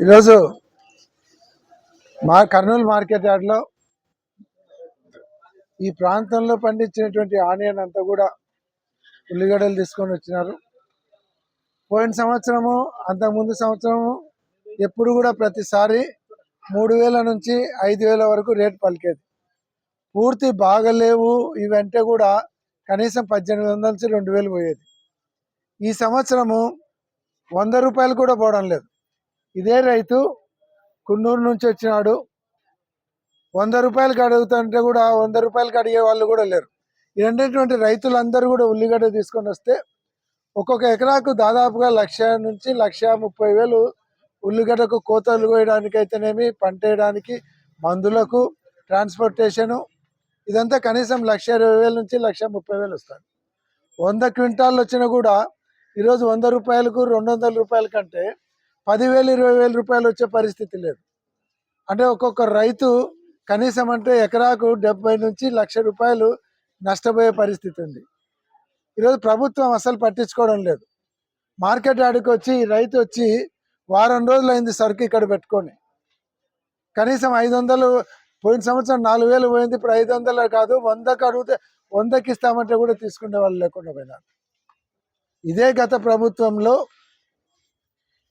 ఈరోజు కర్నూలు మార్కెట్ యార్డ్లో ఈ ప్రాంతంలో పండించినటువంటి ఆనియన్ అంతా కూడా ఉల్లిగడ్డలు తీసుకొని వచ్చినారు. పోయిన సంవత్సరము అంతకుముందు సంవత్సరము ఎప్పుడు కూడా ప్రతిసారి 3,000 నుంచి 5,000 వరకు రేటు పలికేది. పూర్తి బాగలేవు ఇవంటే కూడా కనీసం 1,800 నుంచి 2,000 పోయేది. ఈ సంవత్సరము 100 రూపాయలు కూడా పోవడం లేదు. ఇదే రైతు కున్నూరు నుంచి వచ్చినాడు. 100 రూపాయలకి అడుగుతుంటే కూడా 100 రూపాయలకి అడిగే వాళ్ళు కూడా లేరు. ఇలాంటి రైతులందరూ కూడా ఉల్లిగడ్డ తీసుకొని వస్తే ఒక్కొక్క ఎకరాకు దాదాపుగా 1,00,000 నుంచి 1,30,000 ఉల్లిగడ్డకు కోతలు కోయడానికి అయితేనేమి, పంట వేయడానికి, మందులకు, ట్రాన్స్పోర్టేషను ఇదంతా కనీసం 1,20,000 నుంచి 1,30,000 వస్తుంది. 100 క్వింటాలు వచ్చినా కూడా ఈరోజు 100 రూపాయలకు 200 రూపాయల కంటే 10,000 20,000 రూపాయలు వచ్చే పరిస్థితి లేదు. అంటే ఒక్కొక్క రైతు కనీసం అంటే ఎకరాకు 70 నుంచి 1,00,000 రూపాయలు నష్టపోయే పరిస్థితి ఉంది. ఈరోజు ప్రభుత్వం అసలు పట్టించుకోవడం లేదు. మార్కెట్ యార్డ్కి వచ్చి రైతు వచ్చి వారం రోజులు అయింది సరుకు ఇక్కడ పెట్టుకొని. కనీసం 500 పోయిన సంవత్సరం 4,000 పోయింది, ఇప్పుడు 500 కాదు 100కి అడిగితే 100కి ఇస్తామంటే కూడా తీసుకునే వాళ్ళు లేకుండా పోయినారు. ఇదే గత ప్రభుత్వంలో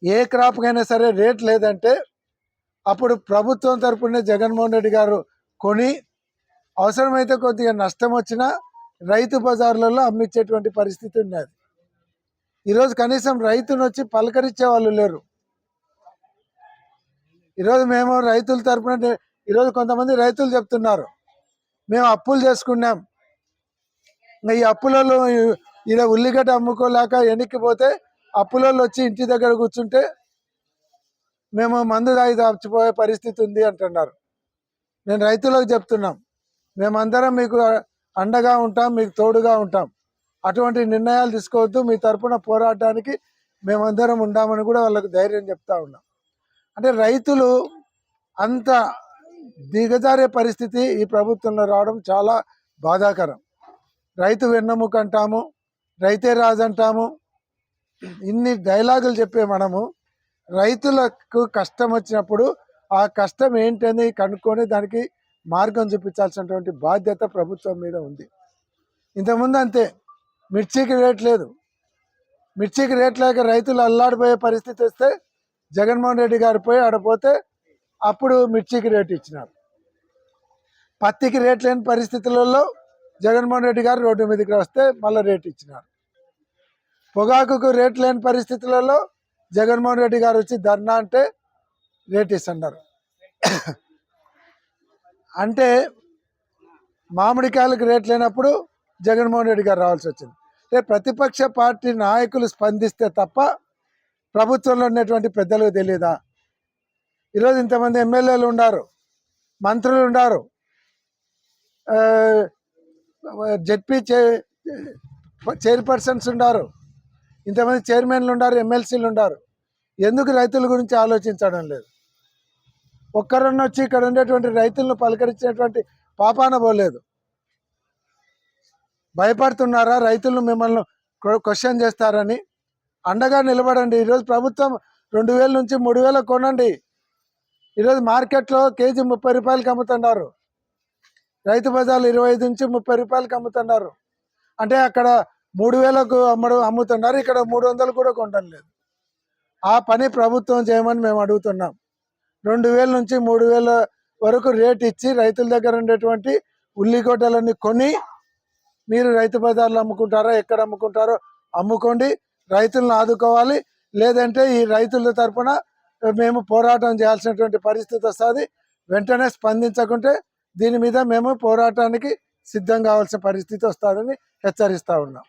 ఏ క్రాప్కైనా సరే రేట్ లేదంటే అప్పుడు ప్రభుత్వం తరపునే జగన్మోహన్ రెడ్డి గారు కొని అవసరమైతే కొద్దిగా నష్టం వచ్చినా రైతు బజార్లలో అమ్మించేటువంటి పరిస్థితి ఉన్నది. ఈరోజు కనీసం రైతును వచ్చి పలకరించే వాళ్ళు లేరు. ఈరోజు మేము రైతుల తరపున ఈరోజు కొంతమంది రైతులు చెప్తున్నారు, మేము అప్పులు చేసుకున్నాం, ఈ అప్పులలో ఇలా ఉల్లిగడ్డ అమ్ముకోలేక వెనక్కిపోతే అప్పులలో వచ్చి ఇంటి దగ్గర కూర్చుంటే మేము మందు తాగి దాచిపోయే పరిస్థితి ఉంది అంటున్నారు. నేను రైతులకు చెప్తున్నాం, మేమందరం మీకు అండగా ఉంటాం, మీకు తోడుగా ఉంటాం. అటువంటి నిర్ణయాలు తీసుకోవద్దు, మీ తరపున పోరాటానికి మేమందరం ఉంటామని కూడా వాళ్ళకు ధైర్యం చెప్తా ఉన్నాం. అంటే రైతులు అంత దిగజారే పరిస్థితి ఈ ప్రభుత్వంలో రావడం చాలా బాధాకరం. రైతు వెన్నెముక అంటాము, రైతే రాజు అంటాము, ఇన్ని డైలాగులు చెప్పే మనము రైతులకు కష్టం వచ్చినప్పుడు ఆ కష్టం ఏంటని కనుక్కొని దానికి మార్గం చూపించాల్సినటువంటి బాధ్యత ప్రభుత్వం మీద ఉంది. ఇంతకుముందు అంతే, మిర్చికి రేట్ లేదు, మిర్చికి రేట్ లేక రైతులు అల్లాడిపోయే పరిస్థితి వస్తే జగన్మోహన్ రెడ్డి గారు పోయి ఆడపోతే అప్పుడు మిర్చికి రేటు ఇచ్చినారు. పత్తికి రేట్ లేని పరిస్థితులలో జగన్మోహన్ రెడ్డి గారు రోడ్డు మీదకి వస్తే మళ్ళీ రేటు ఇచ్చినారు. పొగాకుకు రేట్ లేని పరిస్థితులలో జగన్మోహన్ రెడ్డి గారు వచ్చి ధర్నా అంటే రేట్ ఇస్తున్నారు. అంటే మామిడికాయలకు రేట్ లేనప్పుడు జగన్మోహన్ రెడ్డి గారు రావాల్సి వచ్చింది. అంటే ప్రతిపక్ష పార్టీ నాయకులు స్పందిస్తే తప్ప ప్రభుత్వంలో ఉన్నటువంటి పెద్దలకు తెలియదా? ఈరోజు ఇంతమంది ఎమ్మెల్యేలు ఉన్నారు, మంత్రులు ఉన్నారు, జెడ్పీ చైర్పర్సన్స్ ఉన్నారు, ఇంతమంది చైర్మన్లు ఉన్నారు, ఎమ్మెల్సీలు ఉన్నారు. ఎందుకు రైతుల గురించి ఆలోచించడం లేదు? ఒక్కరన్నా వచ్చి ఇక్కడ ఉండేటువంటి రైతులను పలకరించేటువంటి పాపాన పోలేదు. భయపడుతున్నారా రైతులను మిమ్మల్ని క్వశ్చన్ చేస్తారని? అండగా నిలబడండి. ఈరోజు ప్రభుత్వం 2,000 నుంచి 3,000 కొనండి. ఈరోజు మార్కెట్లో కేజీ 30 రూపాయలకి అమ్ముతున్నారు, రైతు బజార్లు 25 నుంచి 30 రూపాయలకి అమ్ముతున్నారు. అంటే అక్కడ 3,000కు అమ్ముతున్నారు, ఇక్కడ 300 కూడా కొనడం లేదు. ఆ పని ప్రభుత్వం చేయమని మేము అడుగుతున్నాం. 2,000 నుంచి 3,000 వరకు రేట్ ఇచ్చి రైతుల దగ్గర ఉండేటువంటి ఉల్లిగడ్డలన్నీ కొని మీరు రైతు బజార్లు అమ్ముకుంటారో ఎక్కడ అమ్ముకుంటారో అమ్ముకోండి, రైతులను ఆదుకోవాలి. లేదంటే ఈ రైతుల తరఫున మేము పోరాటం చేయాల్సినటువంటి పరిస్థితి వస్తుంది. వెంటనే స్పందించకుంటే దీని మీద మేము పోరాటానికి సిద్ధం కావాల్సిన పరిస్థితి వస్తుందని హెచ్చరిస్తూ ఉన్నాం.